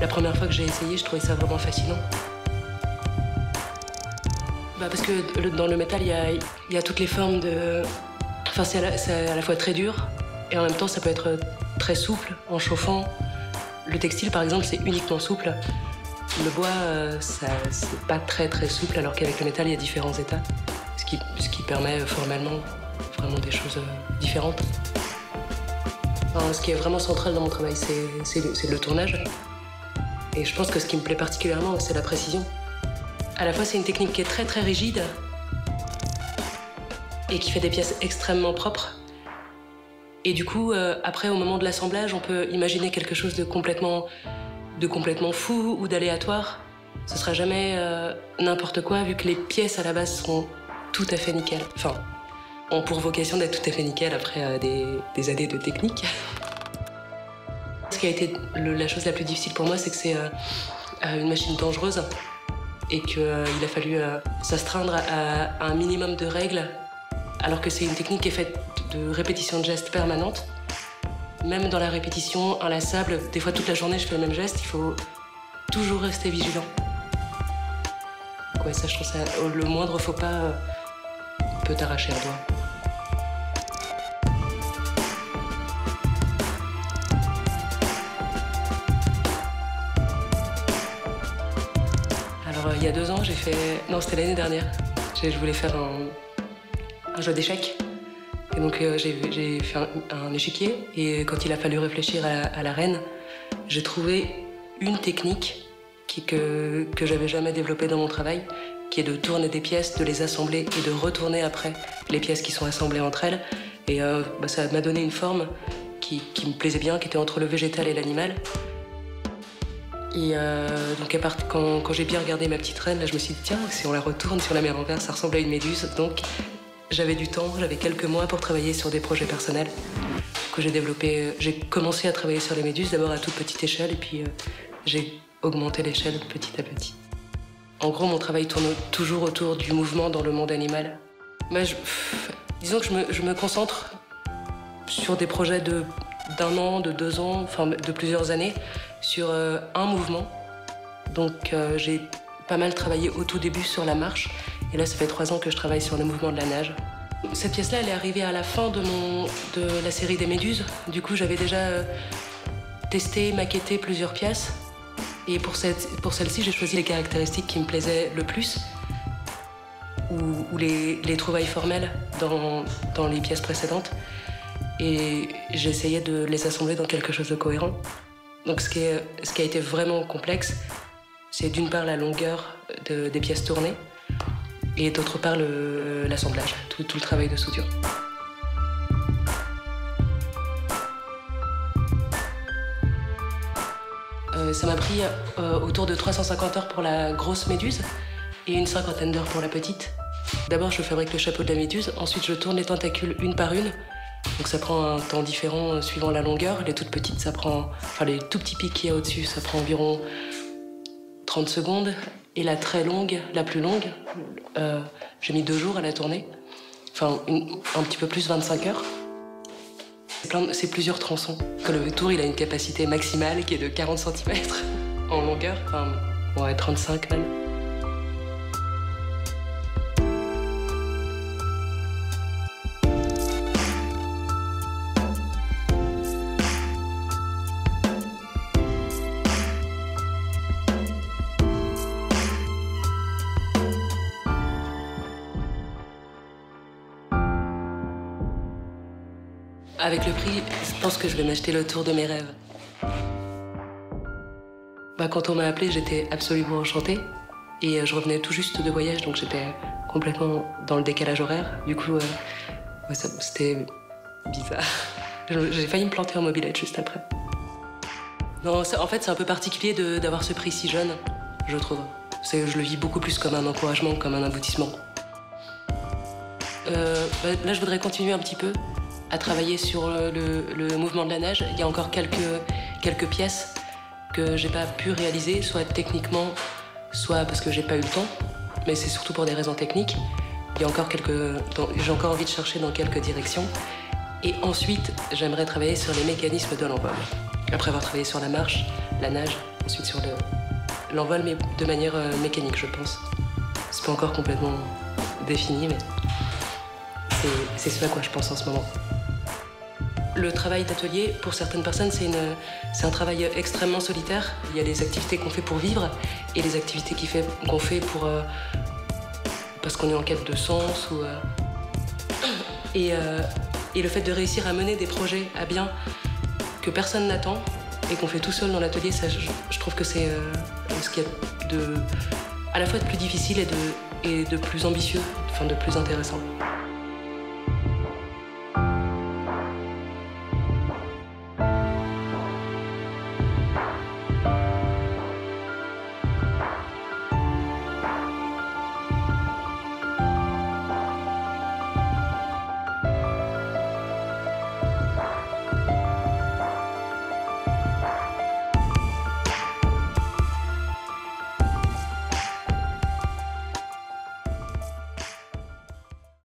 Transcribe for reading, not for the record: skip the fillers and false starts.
La première fois que j'ai essayé, je trouvais ça vraiment fascinant. Parce que dans le métal, il y a toutes les formes de... Enfin, c'est à la fois très dur, et en même temps, ça peut être très souple, en chauffant. Le textile, par exemple, c'est uniquement souple. Le bois, c'est pas très très souple, alors qu'avec le métal, il y a différents états. Ce qui permet formellement vraiment des choses différentes. Enfin, ce qui est vraiment central dans mon travail, c'est le tournage. Et je pense que ce qui me plaît particulièrement, c'est la précision. À la fois, c'est une technique qui est très très rigide et qui fait des pièces extrêmement propres. Et du coup, après, au moment de l'assemblage, on peut imaginer quelque chose de complètement fou ou d'aléatoire. Ce sera jamais n'importe quoi, vu que les pièces à la base seront tout à fait nickel. Enfin, ont pour vocation d'être tout à fait nickel après des années de technique. Ce qui a été la chose la plus difficile pour moi, c'est que c'est une machine dangereuse et qu'il a fallu s'astreindre à un minimum de règles, alors que c'est une technique qui est faite de répétition de gestes permanentes. Même dans la répétition inlassable, des fois toute la journée je fais le même geste, il faut toujours rester vigilant. Ouais, ça, je trouve ça, le moindre faux pas peut t'arracher un doigt. Alors, il y a 2 ans, j'ai fait... Non, c'était l'année dernière. Je voulais faire un jeu d'échecs. Et donc, j'ai fait un échiquier. Et quand il a fallu réfléchir à la reine, j'ai trouvé une technique que j'avais jamais développée dans mon travail, qui est de tourner des pièces, de les assembler et de retourner après les pièces qui sont assemblées entre elles. Et ça m'a donné une forme qui me plaisait bien, qui était entre le végétal et l'animal. Et donc quand j'ai bien regardé ma petite reine, là, je me suis dit, tiens, si on la retourne, si on la met à l'envers, ça ressemble à une méduse. Donc j'avais du temps, j'avais quelques mois pour travailler sur des projets personnels que j'ai développés. J'ai commencé à travailler sur les méduses, d'abord à toute petite échelle, et puis j'ai augmenté l'échelle petit à petit. En gros, mon travail tourne toujours autour du mouvement dans le monde animal. Disons que je me concentre sur des projets d'1 an, de 2 ans, enfin de plusieurs années, sur un mouvement. Donc j'ai pas mal travaillé au tout début sur la marche, et là ça fait 3 ans que je travaille sur le mouvement de la nage. Cette pièce-là, elle est arrivée à la fin de la série des Méduses. Du coup, j'avais déjà testé, maquetté plusieurs pièces. Et pour celle-ci, j'ai choisi les caractéristiques qui me plaisaient le plus, ou les trouvailles formelles dans les pièces précédentes. Et j'ai essayé de les assembler dans quelque chose de cohérent. Donc ce qui a été vraiment complexe, c'est d'une part la longueur des pièces tournées, et d'autre part l'assemblage, tout le travail de soudure. Ça m'a pris autour de 350 heures pour la grosse méduse et une 50aine d'heures pour la petite. D'abord, je fabrique le chapeau de la méduse, ensuite je tourne les tentacules une par une. Donc ça prend un temps différent suivant la longueur. Les toutes petites, les tout petits pics qu'il y a au-dessus, ça prend environ 30 secondes. Et la très longue, la plus longue, j'ai mis 2 jours à la tourner. Enfin, un petit peu plus, 25 heures. C'est plusieurs tronçons. Le tour, il a une capacité maximale qui est de 40 cm en longueur. Enfin, ouais, 35 même. Avec le prix, je pense que je vais m'acheter le tour de mes rêves. Quand on m'a appelée, j'étais absolument enchantée. Et je revenais tout juste de voyage, donc j'étais complètement dans le décalage horaire. Du coup, c'était bizarre. J'ai failli me planter en mobilette juste après. Non, en fait, c'est un peu particulier d'avoir ce prix si jeune, je trouve. Je le vis beaucoup plus comme un encouragement, comme un aboutissement. Là, je voudrais continuer un petit peu à travailler sur le mouvement de la nage. Il y a encore quelques pièces que j'ai pas pu réaliser, soit techniquement, soit parce que j'ai pas eu le temps, mais c'est surtout pour des raisons techniques. Il y a encore j'ai encore envie de chercher dans quelques directions. Et ensuite, j'aimerais travailler sur les mécanismes de l'envol. Après avoir travaillé sur la marche, la nage ensuite sur l'envol, mais de manière mécanique, je pense. C'est pas encore complètement défini, mais c'est ce à quoi je pense en ce moment. Le travail d'atelier, pour certaines personnes, c'est un travail extrêmement solitaire. Il y a les activités qu'on fait pour vivre et les activités qu'on fait pour, parce qu'on est en quête de sens. Et le fait de réussir à mener des projets à bien que personne n'attend et qu'on fait tout seul dans l'atelier, je trouve que c'est ce qu'il y a à la fois de plus difficile et de plus ambitieux, enfin de plus intéressant.